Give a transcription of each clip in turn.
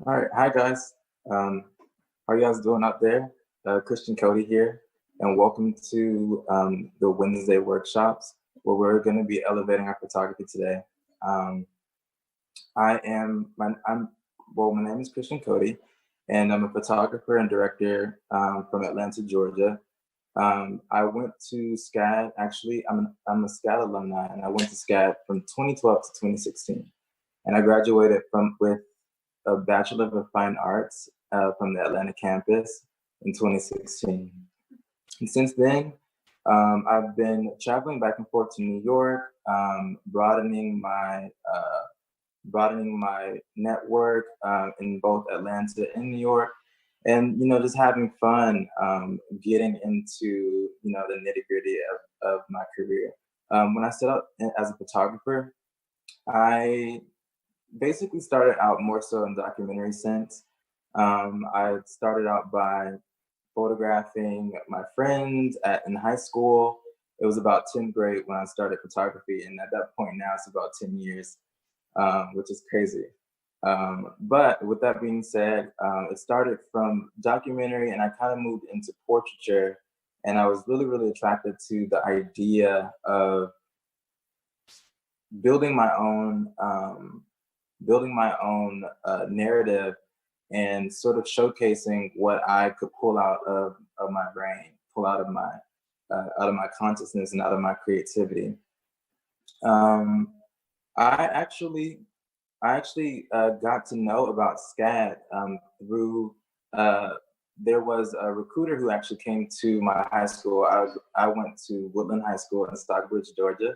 All right, hi guys. How you guys doing out there? Christian Cody here, and welcome to the Wednesday workshops, where we're going to be elevating our photography today. Um, my name is Christian Cody, and I'm a photographer and director from Atlanta, Georgia. I went to SCAD. Actually, I'm a SCAD alumni, and I went to SCAD from 2012 to 2016, and I graduated with a Bachelor of Fine Arts from the Atlanta campus in 2016. And since then, I've been traveling back and forth to New York, broadening my network in both Atlanta and New York, and just having fun, getting into the nitty gritty of my career. When I set out as a photographer, I basically started out more so in documentary sense. I started out by photographing my friends in high school. It was about 10th grade when I started photography, and at that point now it's about 10 years, which is crazy. But with that being said, it started from documentary, and I kind of moved into portraiture, and I was really, really attracted to the idea of building my own narrative and sort of showcasing what I could pull out of my brain, pull out of my consciousness and out of my creativity. Um, I actually got to know about SCAD through there was a recruiter who actually came to my high school. I went to Woodland High School in Stockbridge, Georgia,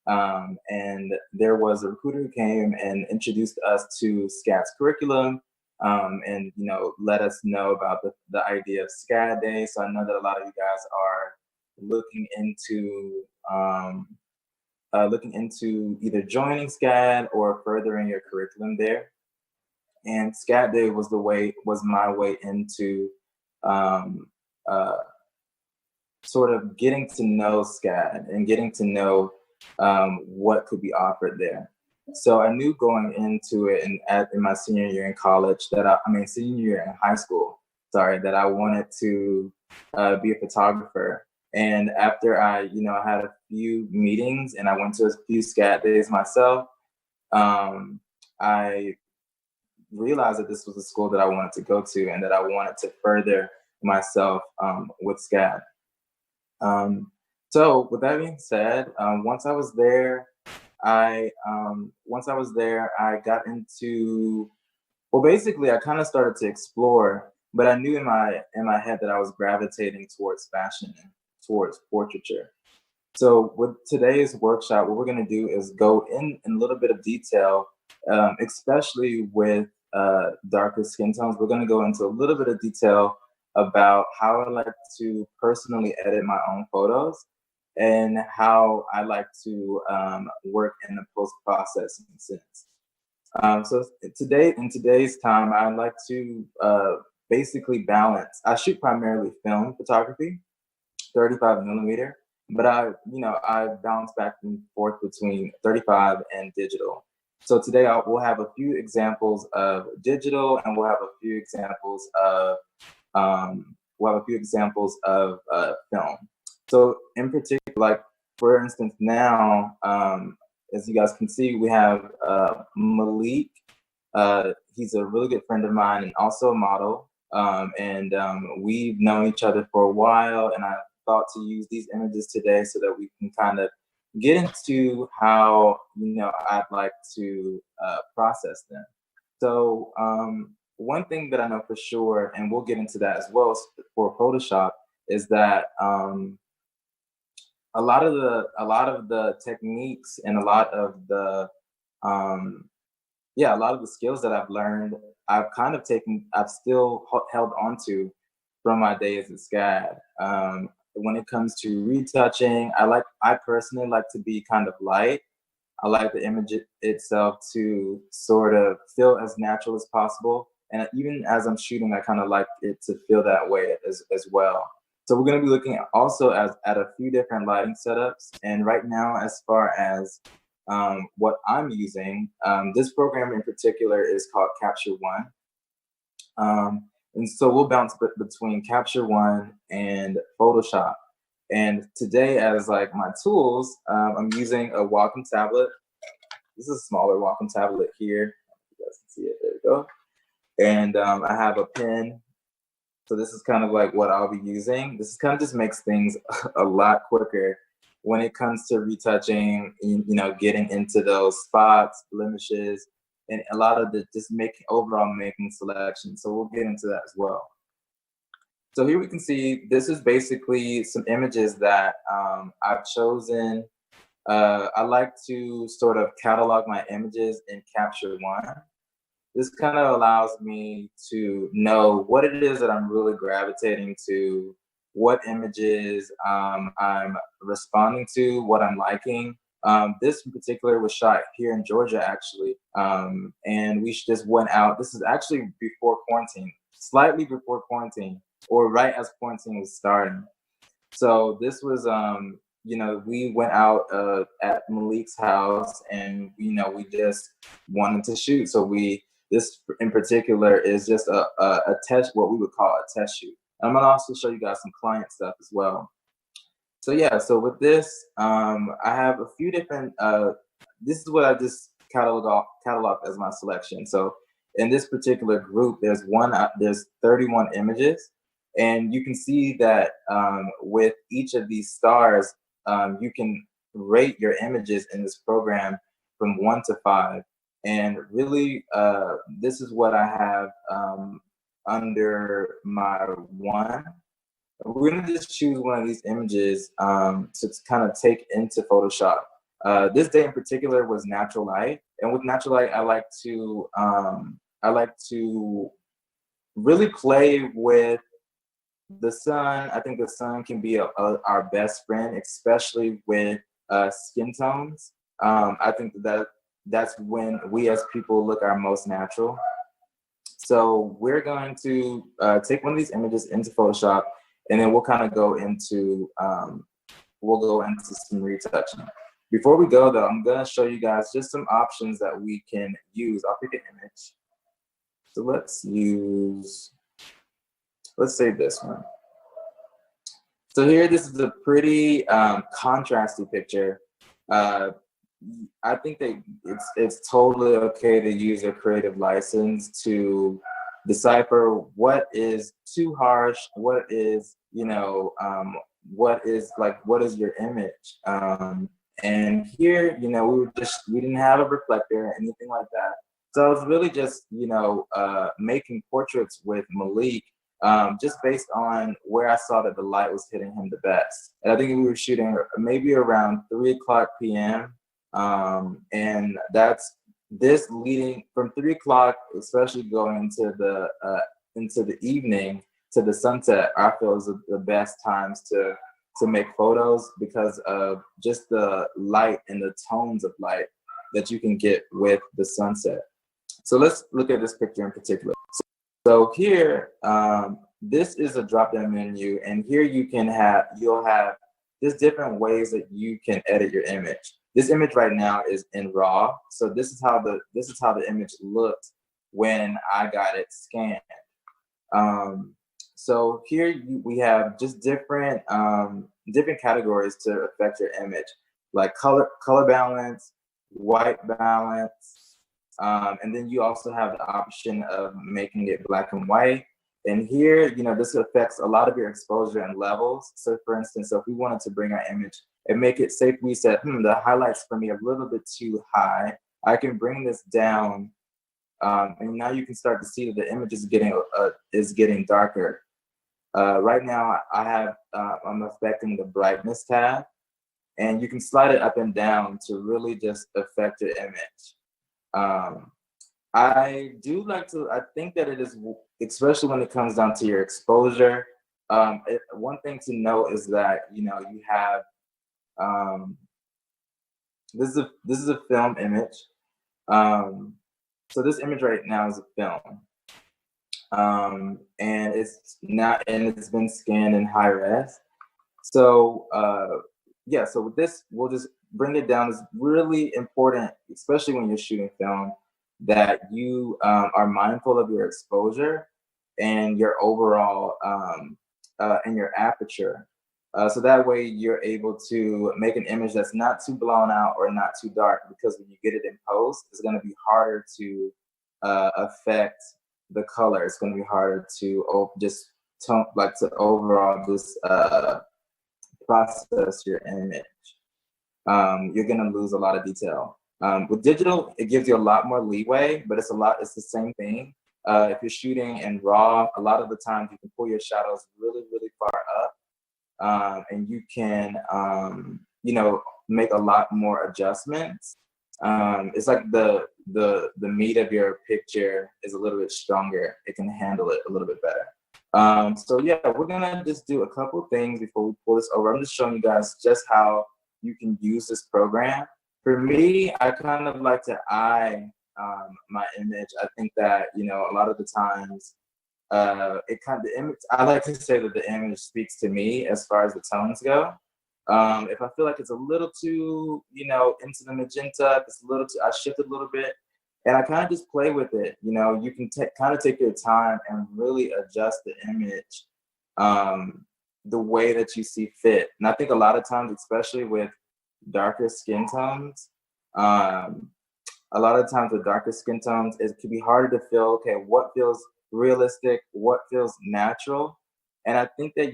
and there was a recruiter who came and introduced us to SCAD's curriculum, and let us know about the idea of SCAD Day. So I know that a lot of you guys are looking into either joining SCAD or furthering your curriculum there. And SCAD Day was my way into um, uh, sort of getting to know SCAD and getting to know what could be offered there. So I knew going into it in my senior year in college senior year in high school, sorry, that I wanted to be a photographer. And after I, had a few meetings and I went to a few SCAD days myself, I realized that this was a school that I wanted to go to and that I wanted to further myself with SCAD. So with that being said, once I was there, I got into, well, basically I kind of started to explore, but I knew in my head that I was gravitating towards fashion and towards portraiture. So with today's workshop, what we're going to do is go in a little bit of detail, especially with darker skin tones. We're going to go into a little bit of detail about how I like to personally edit my own photos and how I like to work in the post-processing sense. So in today's time, I like to basically balance. I shoot primarily film photography, 35 millimeter, but I bounce back and forth between 35 and digital. So today we'll have a few examples of digital, and we'll have a few examples of film. So in particular, like for instance, now, as you guys can see, we have Malik. He's a really good friend of mine and also a model. And we've known each other for a while, and I thought to use these images today so that we can kind of get into how I'd like to process them. So one thing that I know for sure, and we'll get into that as well for Photoshop, is that a lot of the techniques and a lot of the skills that I've learned, I've still held on to from my days at SCAD. When it comes to retouching, I personally like to be kind of light. I like the image itself to sort of feel as natural as possible. And even as I'm shooting, I kind of like it to feel that way as well. So we're going to be looking also at a few different lighting setups. And right now, as far as what I'm using, this program in particular is called Capture One. And so we'll bounce between Capture One and Photoshop. And today, as like my tools, I'm using a Wacom tablet. This is a smaller Wacom tablet here. You guys can see it. There we go. And I have a pen. So this is kind of like what I'll be using. This kind of just makes things a lot quicker when it comes to retouching, getting into those spots, blemishes, and a lot of the just overall making selections. So we'll get into that as well. So here we can see, this is basically some images that I've chosen. I like to sort of catalog my images in Capture One. This kind of allows me to know what it is that I'm really gravitating to, what images I'm responding to, what I'm liking. This in particular was shot here in Georgia, actually. And we just went out. This is actually before quarantine, slightly before quarantine, or right as quarantine was starting. So this was, we went out at Malik's house, and we just wanted to shoot. So this in particular is just a test, what we would call a test shoot. I'm gonna also show you guys some client stuff as well. So yeah, so with this, I have a few different, this is what I just cataloged as my selection. So in this particular group, there's 31 images. And you can see that with each of these stars, you can rate your images in this program from 1 to 5. And really, this is what I have under my 1. We're gonna just choose one of these images to kind of take into Photoshop. This day in particular was natural light. And with natural light, I like to really play with the sun. I think the sun can be our best friend, especially with skin tones. I think that's when we as people look our most natural. So we're going to take one of these images into Photoshop, and then we'll kind of go into some retouching. Before we go though, I'm gonna show you guys just some options that we can use. I'll pick an image. So let's say this one. So here, this is a pretty contrasty picture. I think that it's totally okay to use a creative license to decipher what is too harsh, what is what is your image. And here, we didn't have a reflector or anything like that. So I was really just making portraits with Malik. Just based on where I saw that the light was hitting him the best. And I think we were shooting maybe around 3:00 p.m. And that's this leading from 3:00, especially going into the evening to the sunset. I feel is the best times to make photos because of just the light and the tones of light that you can get with the sunset. So let's look at this picture in particular. So here, this is a drop-down menu, and here you'll have just different ways that you can edit your image. This image right now is in RAW, so this is how the image looked when I got it scanned. So here we have just different categories to affect your image, like color balance, white balance. And then you also have the option of making it black and white. And here, this affects a lot of your exposure and levels. So for instance, if we wanted to bring our image and make it safe, we said, the highlights for me are a little bit too high. I can bring this down. And now you can start to see that the image is getting darker. Right now I'm affecting the brightness tab, and you can slide it up and down to really just affect your image. I think that it is, especially when it comes down to your exposure. One thing to note is that, you have, this is a film image. So this image right now is a film. And it's been scanned in high res. So, so with this, we'll just bring it down. It's really important, especially when you're shooting film, that you are mindful of your exposure. and your overall and your aperture. So that way you're able to make an image that's not too blown out or not too dark, because when you get it in post, it's going to be harder to affect the color. It's going to be harder to just to overall just process your image. You're going to lose a lot of detail. With digital, it gives you a lot more leeway, but it's the same thing. If you're shooting in RAW, a lot of the times you can pull your shadows really, really far up, and you can, make a lot more adjustments. It's like the meat of your picture is a little bit stronger. It can handle it a little bit better. So yeah, we're gonna just do a couple things before we pull this over. I'm just showing you guys just how you can use this program. For me, I kind of like to eye my image. I think that, a lot of the times, the image, I like to say that the image speaks to me as far as the tones go. If I feel like it's a little too, into the magenta, it's a little too, I shift it a little bit, and I kind of just play with it. You can kind of take your time and really adjust the image the way that you see fit. And I think a lot of times, especially with darker skin tones, a lot of times with darker skin tones, it can be harder to feel, okay, what feels realistic, what feels natural. And I think that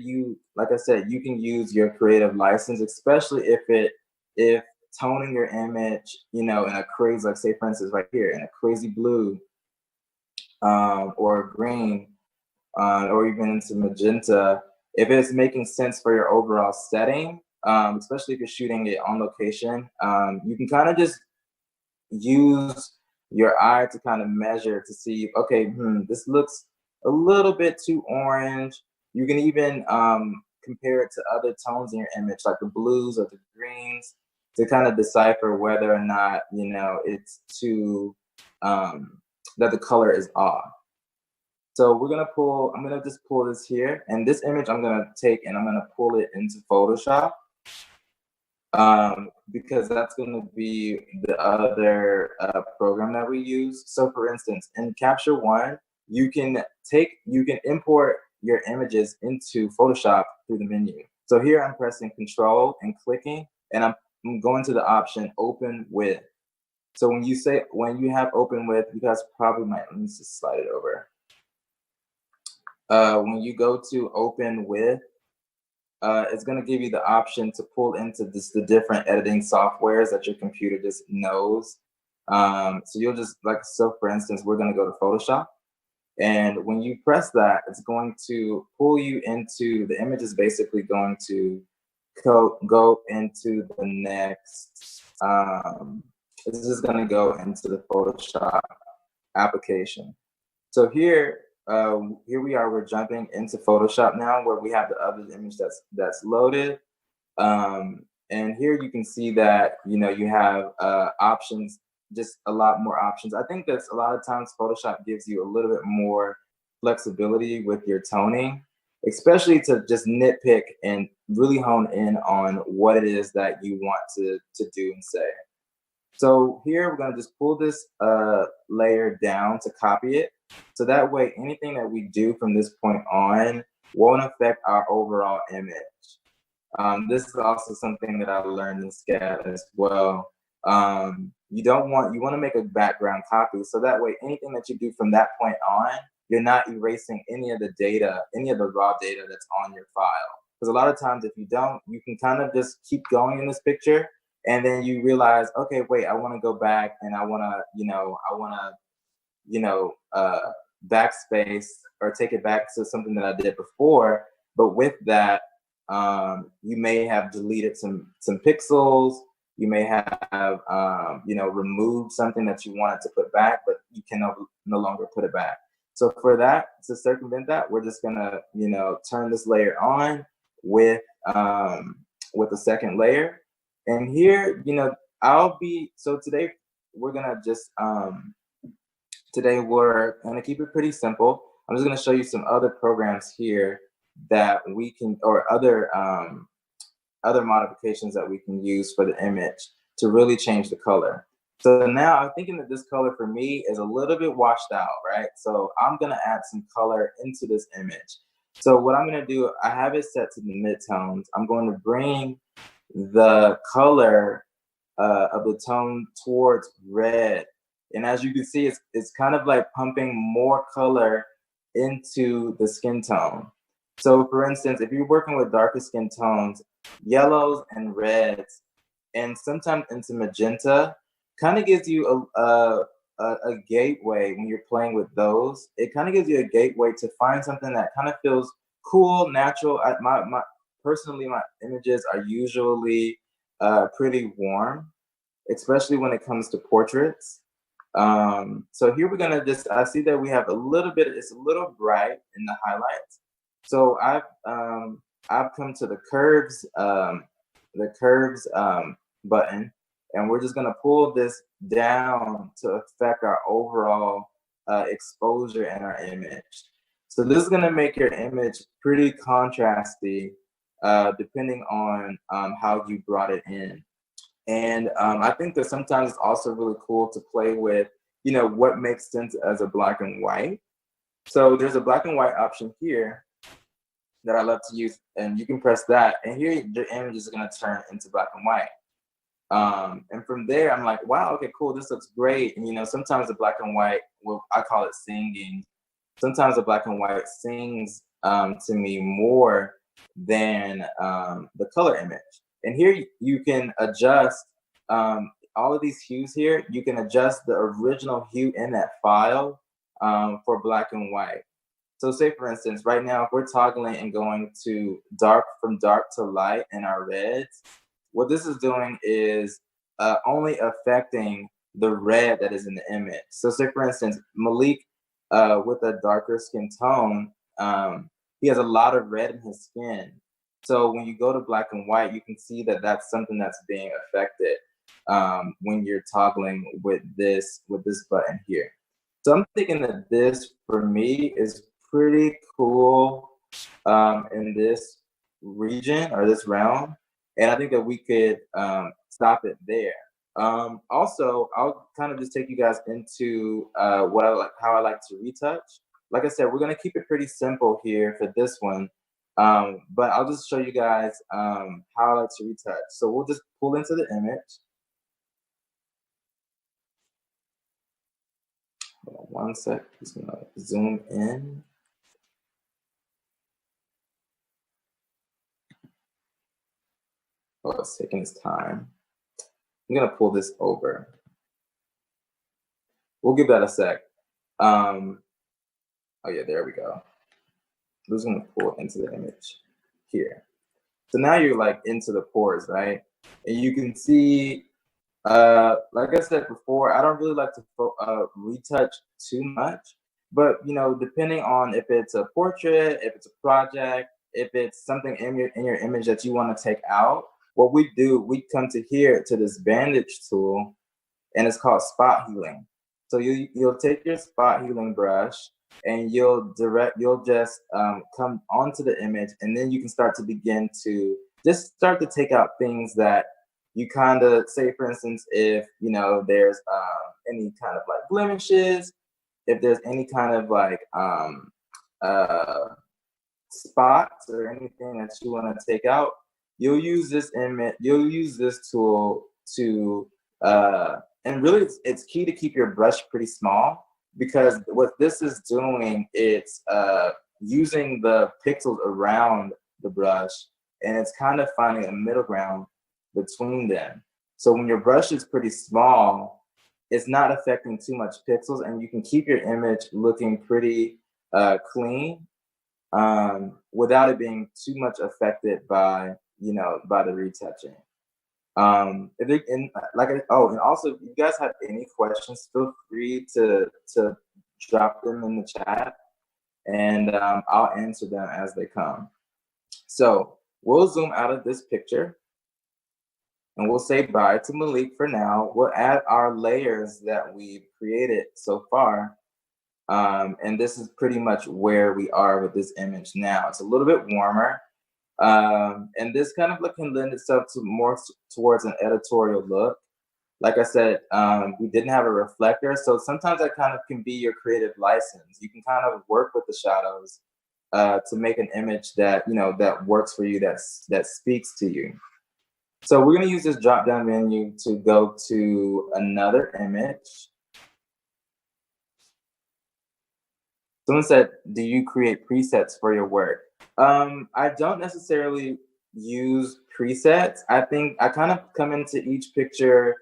like I said, you can use your creative license, especially if toning your image, in a crazy, like say for instance right here, in a crazy blue, or green, or even into magenta, if it's making sense for your overall setting, especially if you're shooting it on location, you can kind of just use your eye to kind of measure to see, okay, this looks a little bit too orange. You can even compare it to other tones in your image, like the blues or the greens, to kind of decipher whether or not, it's too, that the color is off. So I'm gonna just pull this here, and this image I'm gonna take and I'm gonna pull it into Photoshop, because that's gonna be the other program that we use. So for instance, in Capture One, you can import your images into Photoshop through the menu. So here I'm pressing Control and clicking, and I'm going to the option Open With. So when you have Open With, you guys probably might, let me just slide it over. When you go to Open With, it's going to give you the option to pull into the different editing softwares that your computer just knows. So you'll just, so for instance, we're going to go to Photoshop. And when you press that, it's going to pull you into, the image is basically going to go into the next, this is going to go into the Photoshop application. So here we are, we're jumping into Photoshop now, where we have the other image that's loaded. And here you can see that, you have options, just a lot more options. I think that's a lot of times Photoshop gives you a little bit more flexibility with your toning, especially to just nitpick and really hone in on what it is that you want to do and say. So here we're going to just pull this layer down to copy it. So that way, anything that we do from this point on won't affect our overall image. This is also something that I learned in SCAD as well. You want to make a background copy. So that way, anything that you do from that point on, you're not erasing any of the data, any of the raw data that's on your file. Because a lot of times if you don't, you can kind of just keep going in this picture, and then you realize, okay, wait, I want to go back and I want to, backspace or take it back to something that I did before. But with that, you may have deleted some pixels. You may have, removed something that you wanted to put back, but you can no longer put it back. So for that, to circumvent that, we're just gonna, turn this layer on with a second layer. And here, so today we're gonna just, today we're gonna keep it pretty simple. I'm just gonna show you some other programs here that we can, or other modifications that we can use for the image to really change the color. So now I'm thinking that this color for me is a little bit washed out, right? So I'm gonna add some color into this image. So what I'm gonna do, I have it set to the midtones. I'm going to bring the color of the tone towards red. And as you can see, it's kind of like pumping more color into the skin tone. So for instance, if you're working with darker skin tones, yellows and reds, and sometimes into magenta, kind of gives you a gateway when you're playing with those. It kind of gives you a gateway to find something that kind of feels cool, natural. Personally, my images are usually pretty warm, especially when it comes to portraits. So here we're gonna I see that we have a little bit, it's a little bright in the highlights. So I've come to the curves button, and we're just gonna pull this down to affect our overall exposure in our image. So this is gonna make your image pretty contrasty, depending on how you brought it in. And I think that sometimes it's also really cool to play with, what makes sense as a black and white. So there's a black and white option here that I love to use, and you can press that, and here the image is gonna turn into black and white. And from there, I'm like, wow, okay, cool, this looks great. And sometimes the black and white, well, I call it singing. Sometimes the black and white sings to me more than the color image. And here you can adjust all of these hues here. You can adjust the original hue in that file for black and white. So say for instance, right now, if we're toggling and going to from dark to light in our reds, what this is doing is only affecting the red that is in the image. So say for instance, Malik with a darker skin tone, he has a lot of red in his skin. So when you go to black and white, you can see that that's something that's being affected when you're toggling with this button here. So I'm thinking that this, for me, is pretty cool in this region or this realm. And I think that we could stop it there. Also, I'll kind of just take you guys into how I like to retouch. Like I said, we're gonna keep it pretty simple here for this one. But I'll just show you guys how I like to retouch. So we'll just pull into the image. Hold on one sec, just gonna zoom in. Oh, it's taking its time. I'm gonna pull this over. We'll give that a sec. Oh yeah, there we go. I'm just gonna pull into the image here. So now you're like into the pores, right? And you can see, like I said before, I don't really like to retouch too much, but depending on if it's a portrait, if it's a project, if it's something in your image that you want to take out, what we do, we come to here to this bandage tool, and it's called spot healing. So you'll take your spot healing brush, and you'll just come onto the image, and then you can start to begin to just start to take out things that you kind of, say for instance, if there's any kind of like blemishes, if there's any kind of like spots or anything that you want to take out, you'll use this tool to and really it's key to keep your brush pretty small, because what this is doing, it's using the pixels around the brush, and it's kind of finding a middle ground between them. So when your brush is pretty small, it's not affecting too much pixels, and you can keep your image looking pretty clean without it being too much affected by the retouching. And also, if you guys have any questions, feel free to drop them in the chat, and I'll answer them as they come. So we'll zoom out of this picture, and we'll say bye to Malik for now. We'll add our layers that we've created so far. And this is pretty much where we are with this image now. It's a little bit warmer. And this kind of look can lend itself to more towards an editorial look. Like I said, we didn't have a reflector. So sometimes that kind of can be your creative license. You can kind of work with the shadows to make an image that, that works for you, that speaks to you. So we're going to use this drop down menu to go to another image. Someone said, do you create presets for your work? I don't necessarily use presets. I think I kind of come into each picture.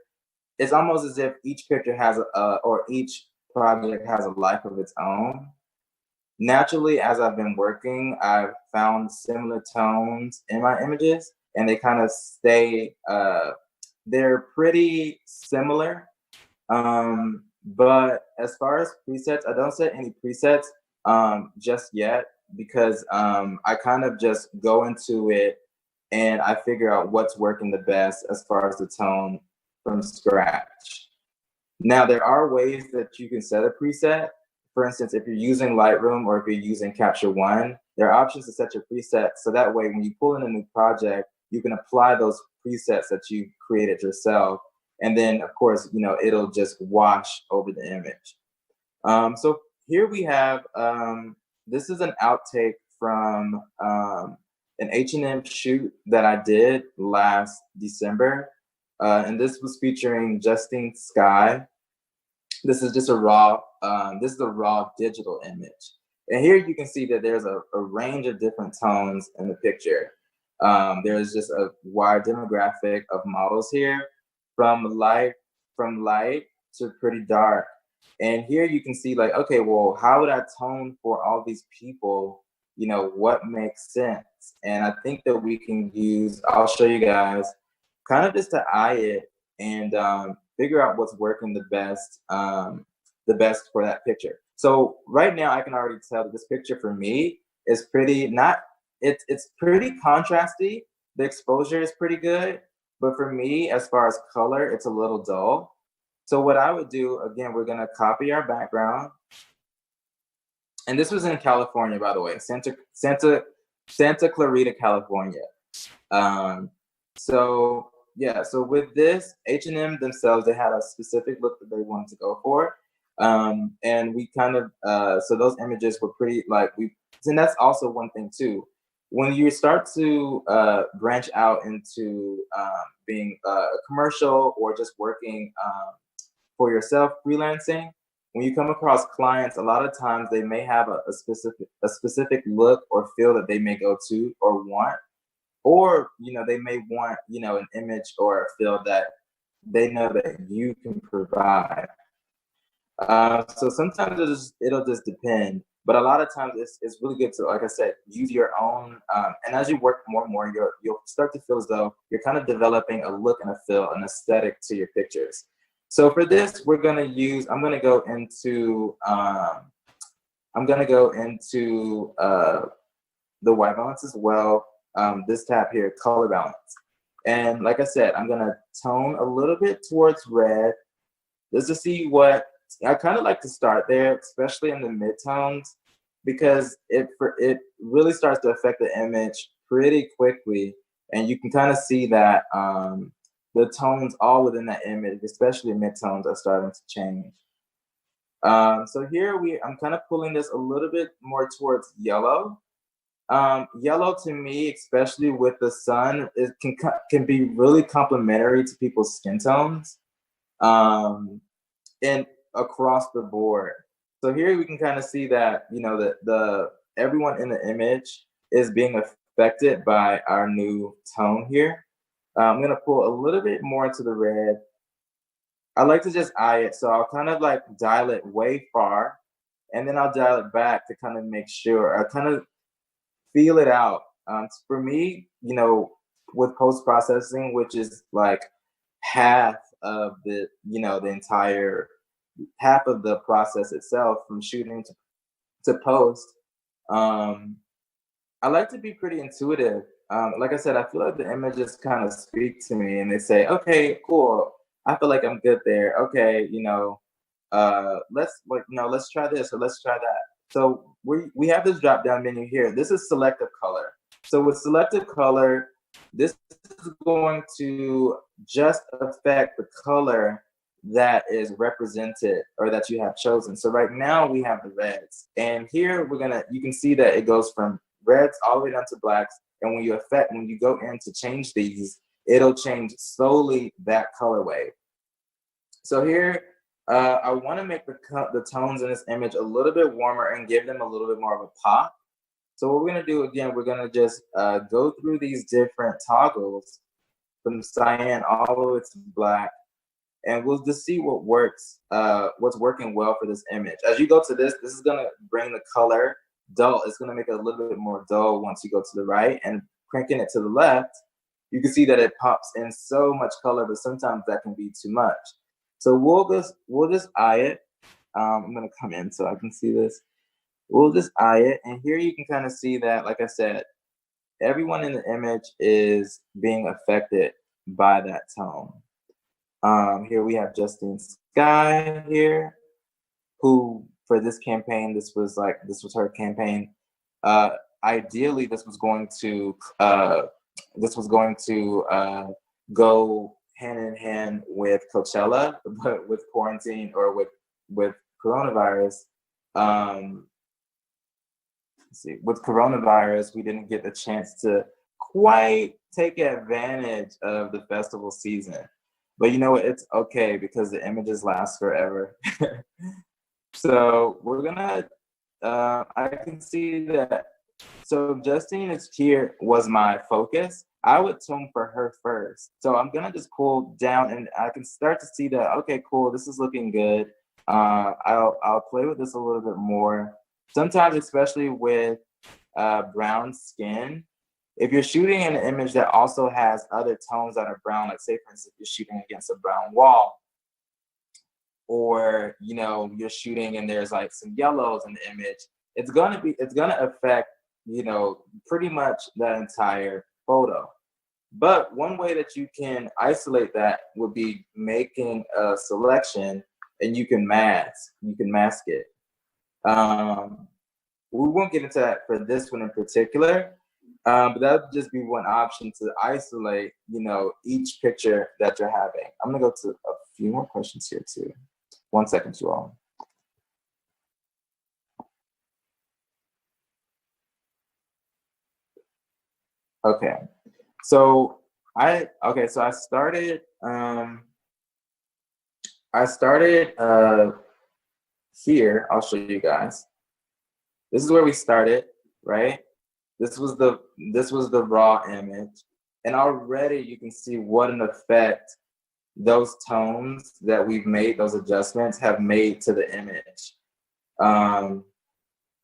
It's almost as if each picture has or each project has a life of its own. Naturally, as I've been working, I've found similar tones in my images, and they kind of stay, they're pretty similar. But as far as presets, I don't set any presets just yet, because I kind of just go into it and I figure out what's working the best as far as the tone from scratch. Now, there are ways that you can set a preset. For instance, if you're using Lightroom or if you're using Capture One, there are options to set your presets. So that way, when you pull in a new project, you can apply those presets that you created yourself. And then, of course, it'll just wash over the image. So here we have, this is an outtake from an H&M shoot that I did last December. And this was featuring Justine Skye. This is just a raw, this is a raw digital image. And here you can see that there's a range of different tones in the picture. There's just a wide demographic of models here, from light to pretty dark. And here you can see, like, okay, well, how would I tone for all these people? What makes sense? And I think that we can use, I'll show you guys, kind of just to eye it and figure out what's working the best for that picture. So right now I can already tell that this picture for me is pretty, it's pretty contrasty. The exposure is pretty good, but for me, as far as color, it's a little dull. So what I would do, again, we're gonna copy our background. And this was in California, by the way, Santa Clarita, California. So yeah, so with this, H&M themselves, they had a specific look that they wanted to go for. And we kind of, so those images were pretty, and that's also one thing too. When you start to branch out into being a commercial or just working for yourself, freelancing, when you come across clients, a lot of times they may have a specific look or feel that they may go to or want. Or, they may want, an image or a feel that they know that you can provide. So sometimes it'll just depend, but a lot of times it's really good to, like I said, use your own, and as you work more and more, you'll start to feel as though you're kind of developing a look and a feel, an aesthetic to your pictures. So for this, I'm gonna go into the white balance as well. This tab here, color balance. And like I said, I'm gonna tone a little bit towards red, just to see what, I kind of like to start there, especially in the midtones, because it really starts to affect the image pretty quickly. And you can kind of see that the tones all within that image, especially midtones, are starting to change. So here I'm kind of pulling this a little bit more towards yellow. Yellow to me, especially with the sun, it can be really complementary to people's skin tones, and across the board. So here we can kind of see that the everyone in the image is being affected by our new tone here. I'm gonna pull a little bit more into the red. I like to just eye it, so I'll kind of like dial it way far, and then I'll dial it back to kind of make sure I kind of feel it out. For me, with post-processing, which is like half of the, the entire half of the process itself, from shooting to post, I like to be pretty intuitive. Like I said, I feel like the images kind of speak to me and they say, okay, cool, I feel like I'm good there. Okay, let's try this or let's try that. So we have this drop down menu here. This is selective color. So with selective color, this is going to just affect the color that is represented or that you have chosen. So right now we have the reds, and here you can see that it goes from reds all the way down to blacks. And when you go in to change these, it'll change solely that colorway. So here, I want to make the tones in this image a little bit warmer and give them a little bit more of a pop. So what we're gonna do again, we're gonna just go through these different toggles from cyan all the way to black, and we'll just see what works, what's working well for this image. As you go to this is gonna bring the color dull. It's gonna make it a little bit more dull once you go to the right, and cranking it to the left, you can see that it pops in so much color, but sometimes that can be too much. So we'll just eye it. I'm gonna come in so I can see this. We'll just eye it, and here you can kind of see that, like I said, everyone in the image is being affected by that tone. Here we have Justine Skye here, who for this campaign, this was her campaign. Ideally, this was going to go hand in hand with Coachella, but with quarantine or with coronavirus. With coronavirus, we didn't get the chance to quite take advantage of the festival season. But you know what? It's okay because the images last forever. So we're gonna, I can see that. So Justine is here was my focus. I would tone for her first. So I'm gonna just pull down and I can start to see that, okay, cool, this is looking good. I'll play with this a little bit more. Sometimes, especially with brown skin, if you're shooting an image that also has other tones that are brown, like say for instance, you're shooting against a brown wall, or you're shooting and there's like some yellows in the image, it's gonna affect pretty much that entire photo. But one way that you can isolate that would be making a selection, and you can mask it. We won't get into that for this one in particular, but that would just be one option to isolate, each picture that you're having. I'm gonna go to a few more questions here too. 1 second, you all. Okay, so I started here. I'll show you guys. This is where we started, right? This was the raw image, and already you can see what an effect those tones that we've made, those adjustments, have made to the image.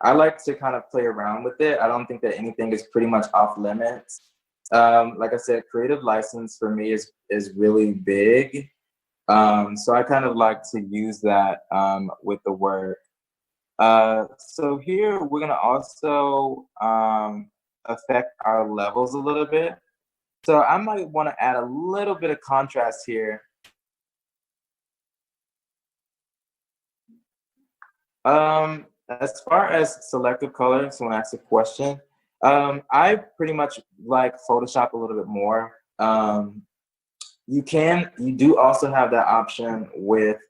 I like to kind of play around with it. I don't think that anything is pretty much off limits. Like I said, creative license for me is really big. So I kind of like to use that with the work. So here we're gonna also affect our levels a little bit. So I might want to add a little bit of contrast here. As far as selective color, someone asked a question. I pretty much like Photoshop a little bit more. You do also have that option with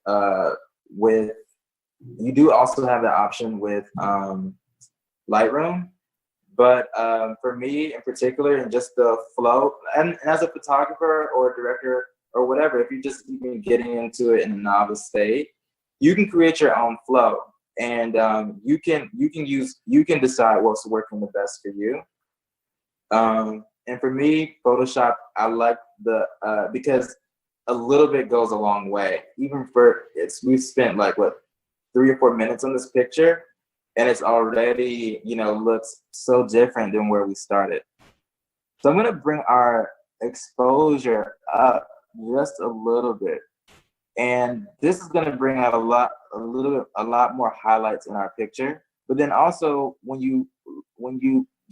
Lightroom. But for me in particular, and just the flow, and as a photographer or a director or whatever, if you're just even getting into it in a novice state, you can create your own flow, and you can decide what's working the best for you. And for me, Photoshop, I like because a little bit goes a long way. Even we've spent like 3 or 4 minutes on this picture, and it's already, looks so different than where we started. So I'm gonna bring our exposure up just a little bit. And this is gonna bring out a lot more highlights in our picture. But then also when you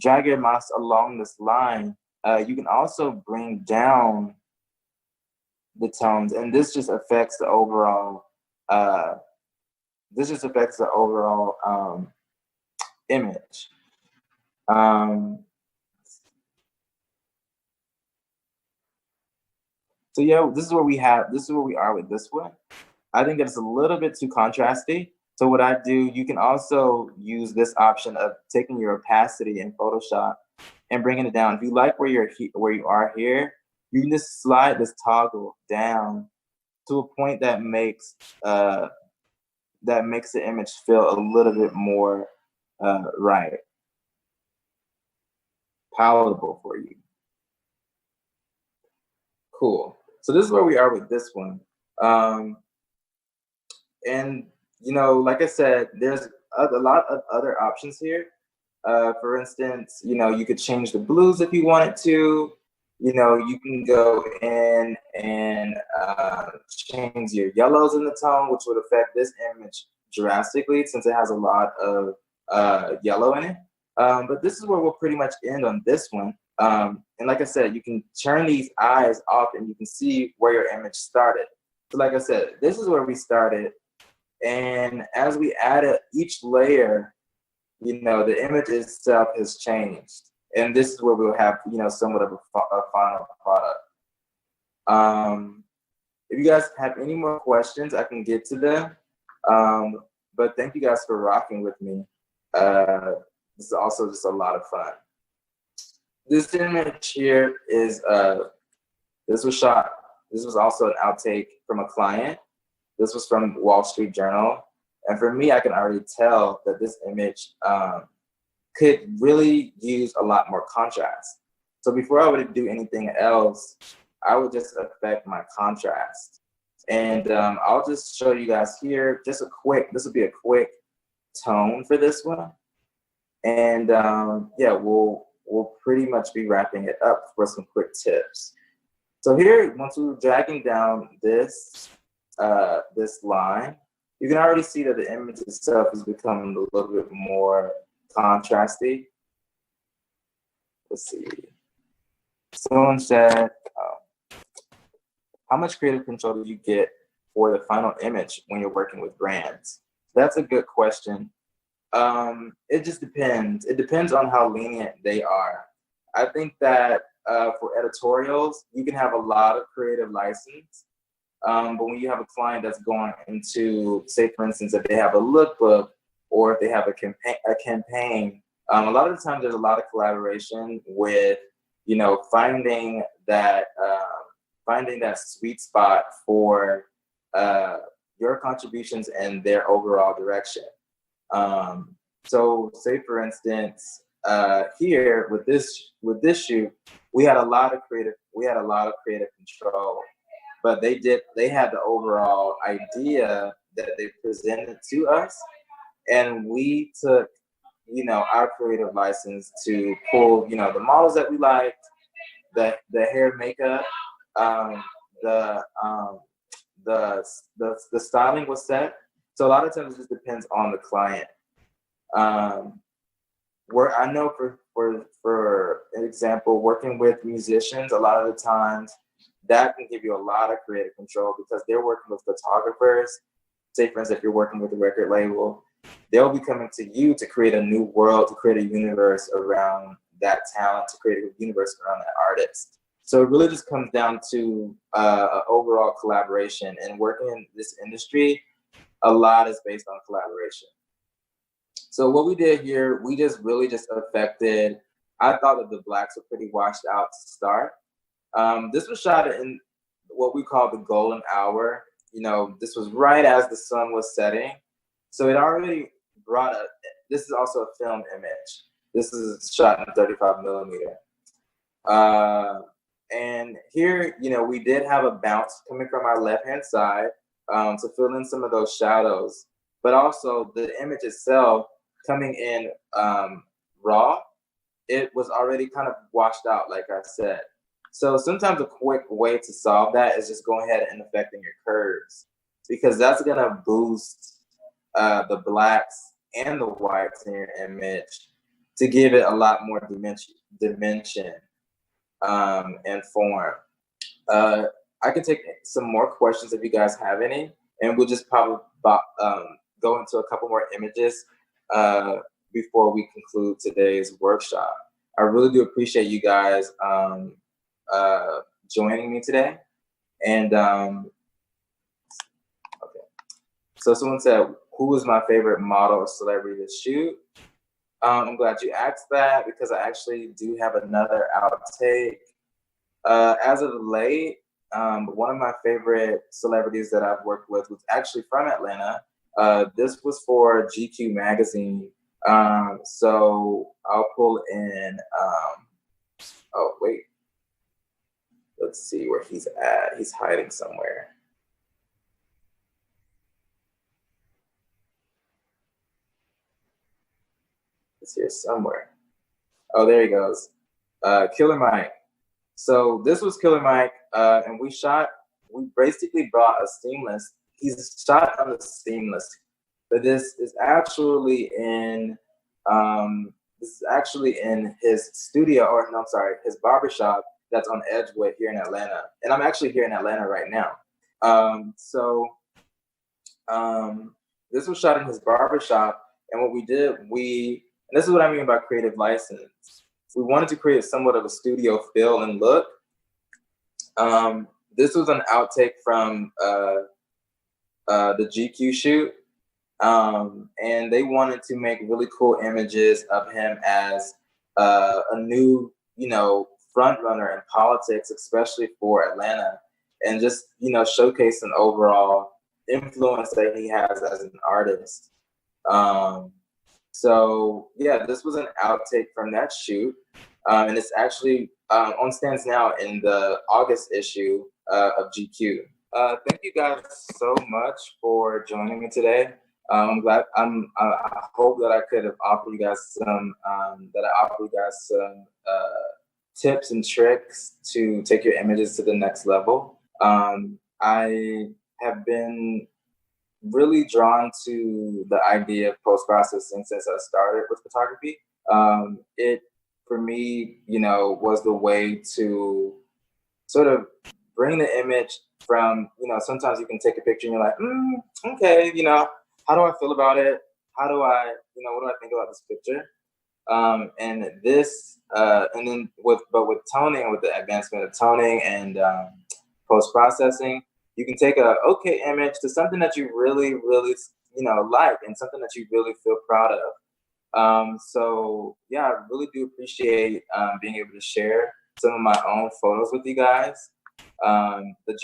drag your mouse along this line, you can also bring down the tones, and this just affects the overall image. So yeah, this is where we are with this one. I think it's a little bit too contrasty. So what I do, you can also use this option of taking your opacity in Photoshop and bringing it down. If you like where you are here, you can just slide this toggle down to a point that makes the image feel a little bit more right, palatable for you. Cool. So this is where we are with this one. And like I said, there's a lot of other options here. For instance, you could change the blues if you wanted to. You can go in and change your yellows in the tone, which would affect this image drastically since it has a lot of yellow in it. But this is where we'll pretty much end on this one. And like I said, you can turn these eyes off and you can see where your image started. So like I said, this is where we started. And as we added each layer, the image itself has changed. And this is where we'll have, somewhat of a final product. If you guys have any more questions, I can get to them. But thank you guys for rocking with me. This is also just a lot of fun. This image here is, this was also an outtake from a client. This was from Wall Street Journal. And for me, I can already tell that this image could really use a lot more contrast. So before I would do anything else, I would just affect my contrast. And I'll just show you guys here, this will be a quick tone for this one. And yeah, we'll pretty much be wrapping it up for some quick tips. So here, once we're dragging down this line, you can already see that the image itself is becoming a little bit more contrasty. Let's see. Someone said, how much creative control do you get for the final image when you're working with brands? That's a good question. It just depends. It depends on how lenient they are. I think that for editorials, you can have a lot of creative license. But when you have a client that's going into, say, for instance, if they have a lookbook or if they have a campaign, a lot of the times there's a lot of collaboration with, finding that sweet spot for your contributions and their overall direction. So, say for instance, here with this shoot, we had a lot of creative control. But they had the overall idea that they presented to us, and we took, our creative license to pull, the models that we liked, the hair, makeup, the styling was set. So a lot of times it just depends on the client. Where I know for example, working with musicians, a lot of the times, that can give you a lot of creative control because they're working with photographers. Say, for instance, if you're working with a record label, they'll be coming to you to create a new world, to create a universe around that talent, to create a universe around that artist. So it really just comes down to an overall collaboration. And working in this industry, a lot is based on collaboration. So what we did here, we just really affected, I thought that the blacks were pretty washed out to start. This was shot in what we call the golden hour. This was right as the sun was setting. So it already this is also a film image. This is shot in 35 millimeter. And here, we did have a bounce coming from our left-hand side to fill in some of those shadows. But also the image itself coming in raw, it was already kind of washed out, like I said. So sometimes a quick way to solve that is just go ahead and affecting your curves, because that's gonna boost the blacks and the whites in your image to give it a lot more dimension and form. I can take some more questions if you guys have any, and we'll just probably go into a couple more images before we conclude today's workshop. I really do appreciate you guys joining me today. And okay, so someone said, who was my favorite model or celebrity to shoot? I'm glad you asked that because I actually do have another outtake. As of late, one of my favorite celebrities that I've worked with was actually from Atlanta. This was for GQ magazine. So I'll pull in, oh, wait. Let's see where he's at. He's hiding somewhere. He's here somewhere. Oh, there he goes. Killer Mike. So this was Killer Mike, and we basically brought a seamless. He's shot on the seamless, but this is actually in his studio, or no, I'm sorry, his barbershop that's on Edgewood here in Atlanta. And I'm actually here in Atlanta right now. This was shot in his barbershop, and what we did, and this is what I mean by creative license. We wanted to create somewhat of a studio feel and look. This was an outtake from the GQ shoot. And they wanted to make really cool images of him as a new, front runner in politics, especially for Atlanta, and just, showcase an overall influence that he has as an artist. So yeah, this was an outtake from that shoot. And it's actually on stands now in the August issue of GQ. Thank you guys so much for joining me today. I'm glad. I hope that I could have offered you guys some tips and tricks to take your images to the next level. I have been really drawn to the idea of post-processing since I started with photography. It, for me, was the way to sort of bring the image from, sometimes you can take a picture and you're like, okay, how do I feel about it? How do I, what do I think about this picture? And then with toning, with the advancement of toning and post-processing, you can take a okay image to something that you really, really, like, and something that you really feel proud of. So yeah, I really do appreciate being able to share some of my own photos with you guys. The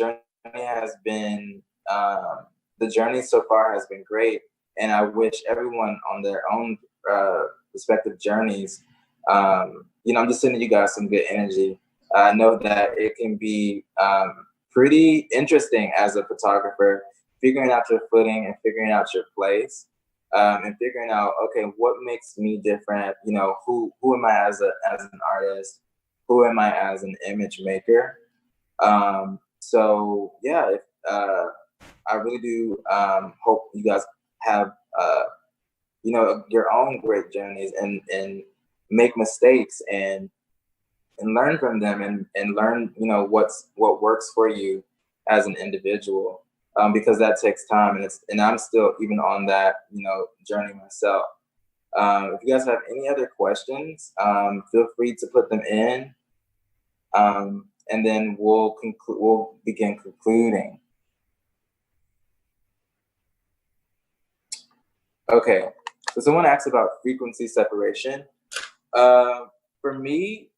journey so far has been great, and I wish everyone on their own respective journeys, I'm just sending you guys some good energy. I know that it can be pretty interesting as a photographer, figuring out your footing and figuring out your place, and figuring out, okay, what makes me different? Who am I as an artist? Who am I as an image maker? So yeah, I really do hope you guys have your own great journeys and make mistakes and learn from them and learn what works for you as an individual, because that takes time, and I'm still even on that journey myself. If you guys have any other questions, feel free to put them in, and then we'll begin concluding. Okay, so someone asked about frequency separation. For me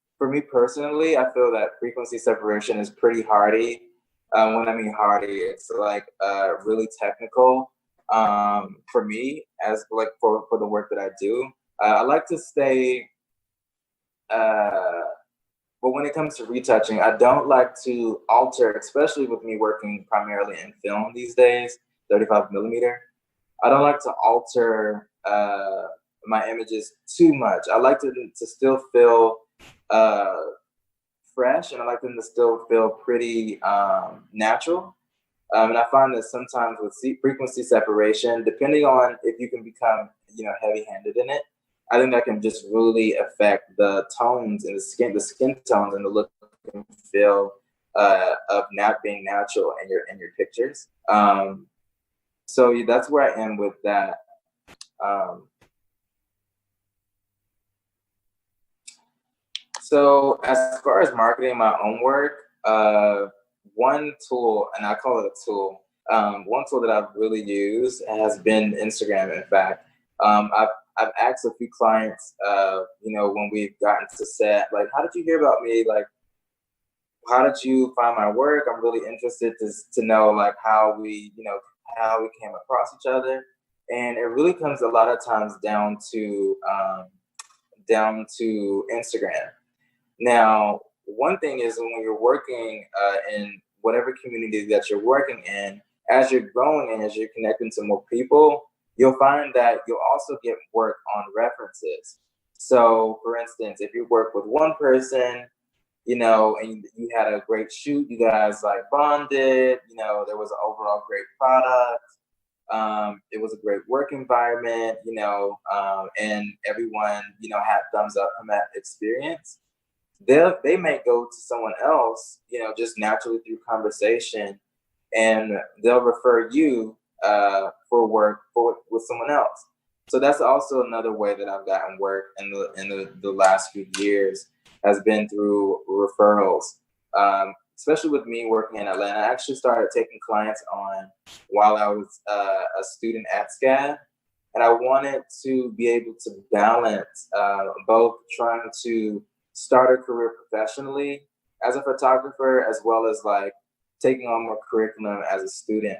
personally, I feel that frequency separation is pretty hardy. When I mean hardy, it's like really technical. For me, as like for the work that I do, I like to stay. But when it comes to retouching, I don't like to alter, especially with me working primarily in film these days, 35 millimeter. I don't like to alter my images too much. I like to still feel fresh, and I like them to still feel pretty natural. And I find that sometimes with frequency separation, depending on if you can become heavy-handed in it, I think that can just really affect the tones and the skin tones and the look and feel of not being natural in your pictures. So yeah, that's where I am with that. So as far as marketing my own work, one tool, and I call it a tool, one tool that I've really used has been Instagram. In fact, I've asked a few clients, when we've gotten to set, like, how did you hear about me? Like, how did you find my work? I'm really interested to know, like, how we came across each other. And it really comes a lot of times down to Instagram. Now, one thing is when you're working in whatever community that you're working in, as you're growing and as you're connecting to more people, you'll find that you'll also get work on references. So, for instance, if you work with one person, and you had a great shoot, you guys like bonded, there was an overall great product. It was a great work environment, and everyone, had thumbs up from that experience. They may go to someone else, just naturally through conversation, and they'll refer you for work with someone else. So that's also another way that I've gotten work in the last few years, has been through referrals. Especially with me working in Atlanta, I actually started taking clients on while I was a student at SCAD. And I wanted to be able to balance both trying to start a career professionally as a photographer, as well as like taking on more curriculum as a student.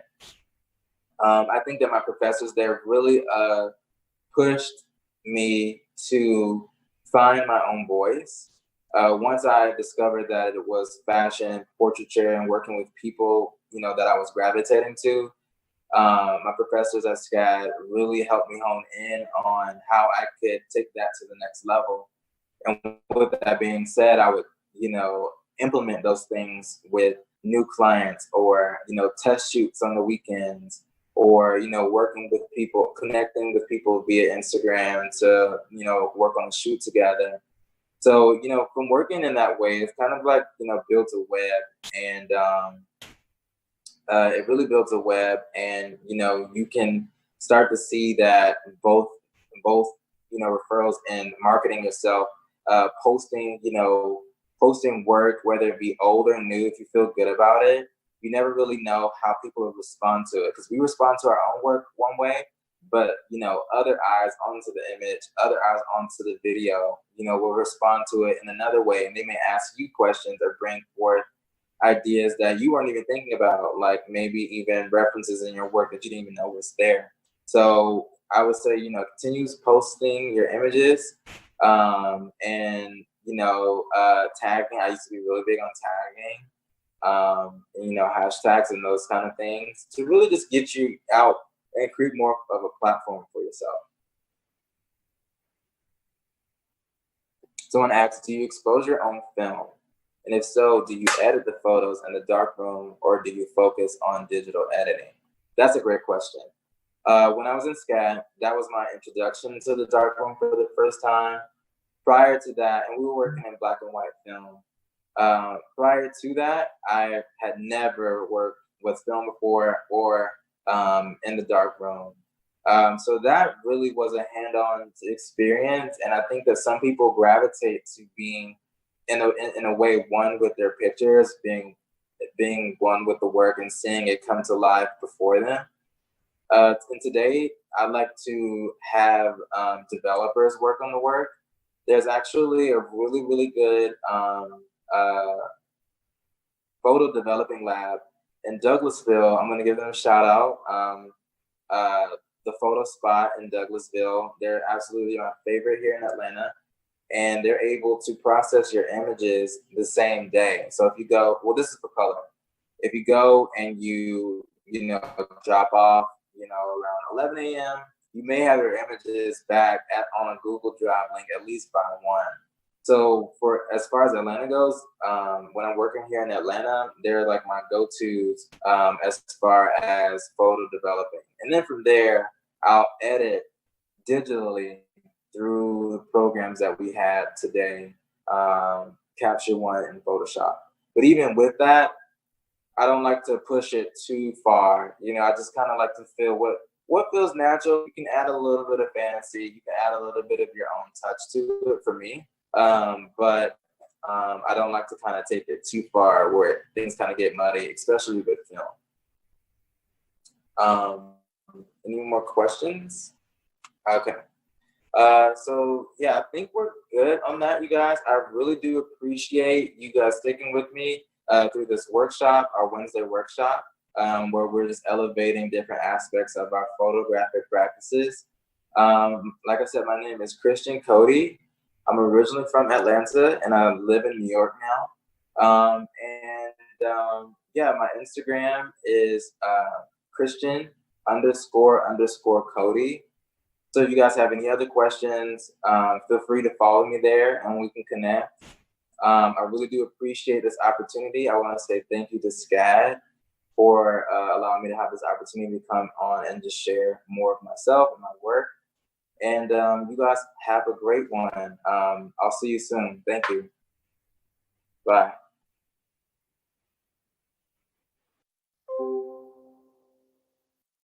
I think that my professors there really pushed me to find my own voice. Once I discovered that it was fashion, portraiture, and working with people, that I was gravitating to, my professors at SCAD really helped me hone in on how I could take that to the next level. And with that being said, I would, implement those things with new clients, or, test shoots on the weekends, or, working with people, connecting with people via Instagram to, work on a shoot together. So, from working in that way, it's kind of like, builds a web, and it really builds a web, and, you can start to see that both, referrals and marketing yourself, posting work, whether it be old or new, if you feel good about it, you never really know how people will respond to it, because we respond to our own work one way, but other eyes onto the image, other eyes onto the video, will respond to it in another way, and they may ask you questions or bring forth ideas that you weren't even thinking about, like maybe even references in your work that you didn't even know was there. So I would say, continue posting your images, and tagging. I used to be really big on tagging, hashtags and those kind of things, to really just get you out and create more of a platform for yourself. Someone asks, do you expose your own film? And if so, do you edit the photos in the darkroom, or do you focus on digital editing? That's a great question. When I was in SCAD, that was my introduction to the darkroom for the first time. Prior to that, and we were working in black and white film. Prior to that, I had never worked with film before, or in the darkroom. So that really was a hand-on experience, and I think that some people gravitate to being in a way one with their pictures, being one with the work and seeing it come to life before them. And today, I'd like to have developers work on the work. There's actually a really, really good photo developing lab in Douglasville. I'm going to give them a shout out. The Photo Spot in Douglasville. They're absolutely my favorite here in Atlanta. And they're able to process your images the same day. So if you go, well, this is for color. If you go and you drop off, around 11 a.m., you may have your images back on a Google Drive link at least by 1. So as far as Atlanta goes, when I'm working here in Atlanta, they're like my go-tos as far as photo developing. And then from there, I'll edit digitally through the programs that we had today, Capture One and Photoshop. But even with that, I don't like to push it too far. I just kind of like to feel what feels natural. You can add a little bit of fantasy. You can add a little bit of your own touch to it for me. But I don't like to kind of take it too far where things kind of get muddy, especially with film. Any more questions? Okay. So yeah, I think we're good on that, you guys. I really do appreciate you guys sticking with me through this workshop, our Wednesday workshop, where we're just elevating different aspects of our photographic practices. Like I said, my name is Christian Cody. I'm originally from Atlanta and I live in New York now. Yeah, my Instagram is Christian__Cody. So if you guys have any other questions, feel free to follow me there and we can connect. I really do appreciate this opportunity. I want to say thank you to SCAD for allowing me to have this opportunity to come on and just share more of myself and my work. And you guys have a great one. I'll see you soon. Thank you. Bye.